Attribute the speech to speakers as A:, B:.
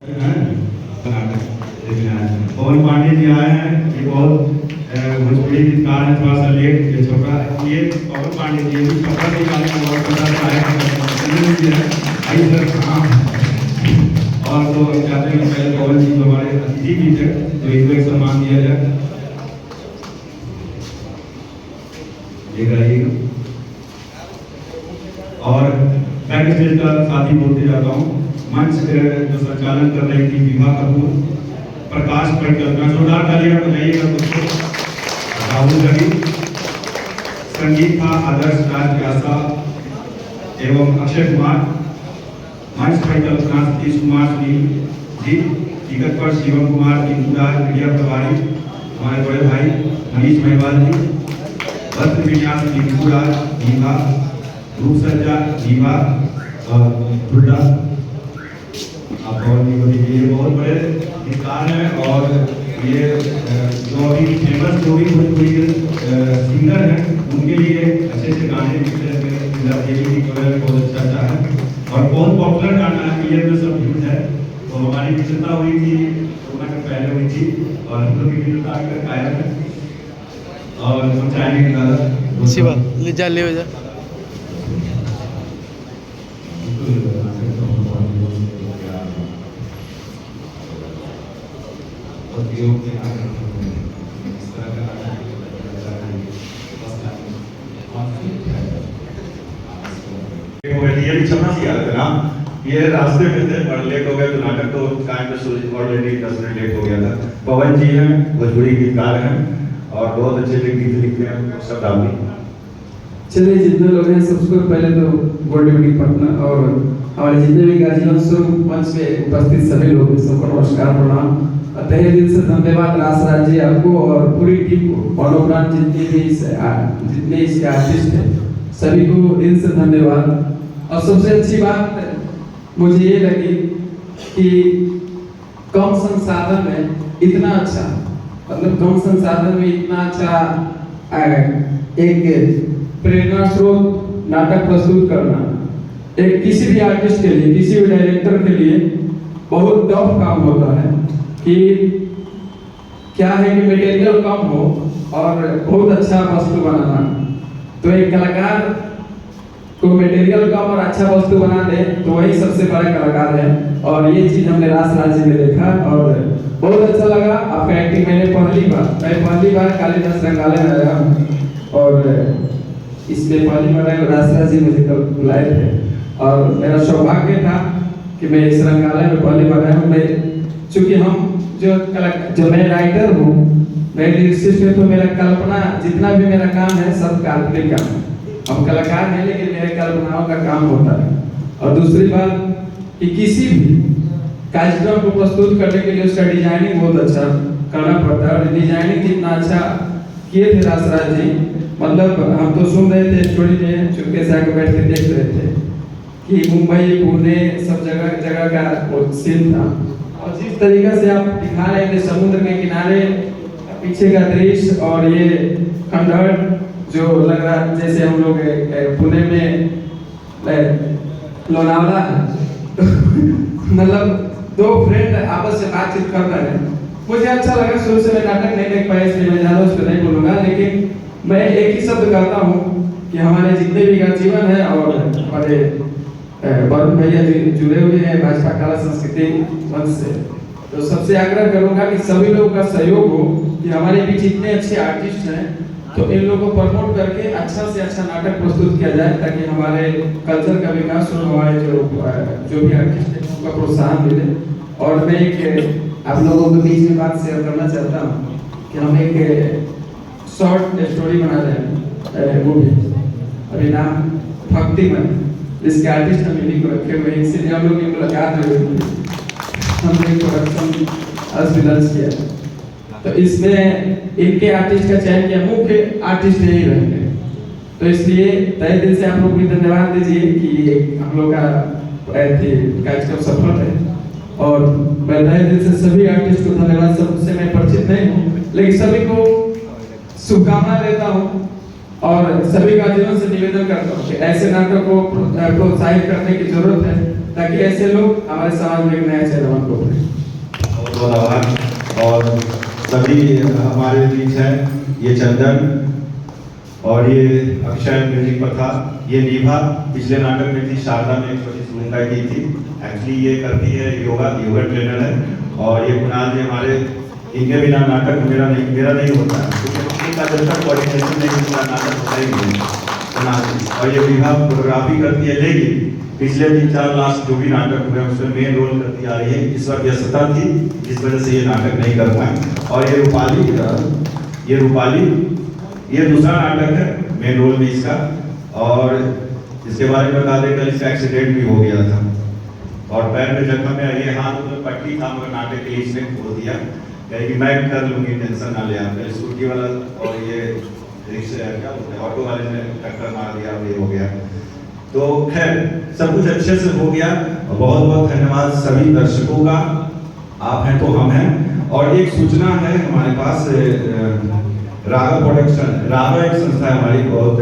A: पवन पांडे जी आए हैं। ये बहुत भोजपुरी गीतकार हैं, थोड़ा सा लेट ये छोटा ये पवन पांडे जी भी कपड़ा के गाने में बहुत पता आए हैं। और तो चाहते हैं पहले पवन जी जो हमारे अतिथि भी थे तो इनको एक सम्मान दिया जाए। ये गाइएगा और बैक स्टेज का साथ ही बोलते जाता हूँ। मंच जो संचालन कर रही थी विभा कपूर, प्रकाश परिकल्पना जोरदार तालियां बजाइएगा दोस्तों। राहुल गरीब, संगीत था आदर्श राज व्यासा एवं अक्षय कुमार। मंच परिकल्पना सतीश कुमार जी, टिकट पर शिवम कुमार, इंदुराज मीडिया प्रभारी हमारे बड़े भाई मनीष महिवाल जी, वस्त्र विन्यास इंदुराज रीवा, रूप सज्जा रीवा हुड्डा। आप बहुत ही ये बहुत बड़े गीतकार हैं और ये जो अभी फेमस जो भी भोजपुरी सिंगर हैं उनके लिए अच्छे अच्छे गाने लिखते हैं। बहुत अच्छा है और बहुत पॉपुलर गाना है। ये तो सब हिट है। तो हमारी मित्रता हुई थी कोरोना के पहले हुई थी और हम लोग की मित्रता आकर कायम है और हम चाहेंगे कि दादा
B: शिवा ले जा ले जा
A: ये भी चलना चाहिए था। ये रास्ते में थे पर लेट हो गए तो नाटक तो टाइम पे ऑलरेडी 10 मिनट लेट हो गया था। पवन जी हैं, भोजपुरी गीतकार हैं और बहुत अच्छे गीत लिखते हैं। सब डाली
C: चलिए जितने लोग हैं सबसे पहले तो गोल्ड मेडल पटना और हमारे जितने भी गार्जियन मंच पे उपस्थित सभी लोग सबको नमस्कार प्रणाम। तहे दिल से धन्यवाद राजराज जी आपको और पूरी टीम को, मनोप्राण जितने इसके आर्टिस्ट हैं सभी को दिल से धन्यवाद। और सबसे अच्छी बात मुझे ये लगी कि कम संसाधन में इतना अच्छा, मतलब कम संसाधन में इतना अच्छा एक प्रेरणा स्रोत नाटक प्रस्तुत करना एक किसी भी आर्टिस्ट के लिए, किसी भी डायरेक्टर के लिए बहुत टफ काम होता है। कि क्या है कि मटेरियल कम हो और बहुत अच्छा वस्तु बनाना। तो एक कलाकार को मटेरियल कम और अच्छा वस्तु बना दे तो वही सबसे बड़ा कलाकार है। और ये चीज हमने रास राज्य में देखा और बहुत अच्छा लगा आपका एक्टिंग। मैं पहली बार कालिदास रंगालय में आया हूँ और इसमें पहली बार रास राज्य मुझे कल बुलाए थे और मेरा सौभाग्य था कि मैं इस रंगालय में पहली बार आया हूँ। मैं चूंकि हम जो मैं राइटर हूँ, मैं लिरिसिस्ट हूँ, तो मेरा कल्पना जितना भी मेरा काम है सब काल्पनिक काम है। हम कलाकार हैं लेकिन मेरे कल्पनाओं का काम होता है। और दूसरी बात कि किसी भी कार्यक्रम को प्रस्तुत करने के लिए उसका डिजाइनिंग बहुत अच्छा करना पड़ता है। और डिजाइनिंग कितना अच्छा किए थे राजराज जी, मतलब हम तो सुन रहे थे स्टोरी में, चुपके से आके बैठ के देख रहे थे कि मुंबई पुणे सब जगह का सीन था। और जिस तरीके से आप दिखा रहे थे समुद्र के किनारे पीछे का दृश्य और ये खंडहर जो लग रहा जैसे हम लोग पुणे में लोनावला है मतलब दो फ्रेंड आपस में बातचीत कर रहे हैं। मुझे अच्छा लगा। शुरू से मैं नाटक नहीं देख पाया इसलिए मैं ज्यादा उस पर नहीं बोलूंगा, लेकिन मैं एक ही शब्द कहता हूँ कि हमारे जितने भी जीवन है और हमारे वरुण भैया जुड़े हुए हैं भाजपा कला संस्कृति मंच से, तो सबसे आग्रह करूंगा कि सभी लोगों का सहयोग हो कि हमारे बीच इतने अच्छे आर्टिस्ट हैं तो इन लोगों को प्रमोट करके अच्छा से अच्छा नाटक प्रस्तुत किया जाए ताकि हमारे कल्चर का विकास हो, हमारे जो भी आर्टिस्ट हैं उनका प्रोत्साहन मिले। और मैं एक आप लोगों के बीच में बात शेयर करना चाहता हूँ कि हम एक शॉर्ट स्टोरी बना रहे हैं मूवी, अभी नाम भक्तिमय, जिसके आर्टिस्ट हम इन्हीं को रखे हुए हैं, इसलिए हम लोग की मुलाकात हुई। हमने एक प्रोडक्शन आज लॉन्च किया तो इसमें इनके आर्टिस्ट का चयन किया, मुख्य आर्टिस्ट यही रहेंगे। तो इसलिए तहे दिल से आप लोग भी धन्यवाद दीजिए कि हम लोग का कार्यक्रम सफल है। और मैं तहे दिल से सभी आर्टिस्ट को धन्यवाद, सबसे मैं परिचित नहीं हूँ लेकिन सभी को शुभकामना देता हूँ और सभी गार्जियनों से निवेदन करता हूँ कि ऐसे नाटक को प्रोत्साहित करने की जरूरत है। ताकि ऐसे लोग हमारे समाज में एक नया चेहरा को उभरे।
A: बहुत बहुत आभार। और सभी हमारे बीच हैं ये चंदन और ये अक्षय म्यूजिक पर था, ये निभा पिछले नाटक में थी, शारदा में एक छोटी सी भूमिका की थी। एक्चुअली ये करती है योगा ट्रेनर है। और ये कुणाल जी हमारे, इनके बिना नाटक मेरा नहीं होता है, क्योंकि इनका जब तक कोऑर्डिनेशन नहीं होता नाटक होता ही नहीं कुणाल। और ये विभा फोटोग्राफी करती है, लेकिन पिछले 3-4 लास्ट जो भी नाटक हुए उसमें मेन रोल करती आ रही है। इस वक्त व्यस्तता थी, इस वजह से ये नाटक नहीं कर पाए। और ये रूपाली ये दूसरा नाटक है मेन रोल में इसका। और इसके बारे में बता दें, कल इसका एक्सीडेंट भी हो गया था और पैर में जख्म है। ये हाथ में पट्टी था मगर नाटक के लिए इसने खोल दिया, कहेगी मैं कर लूंगी, टेंशन ना ले आप। स्कूटी वाला और ये रिक्शा क्या बोलते हैं ऑटो वाले ने टक्कर मार दिया, ये हो गया। तो खैर सब कुछ अच्छे से हो गया। बहुत बहुत धन्यवाद सभी दर्शकों का, आप हैं तो हम हैं। और एक सूचना है हमारे पास, राघव प्रोडक्शन, राघव एक संस्था है हमारी बहुत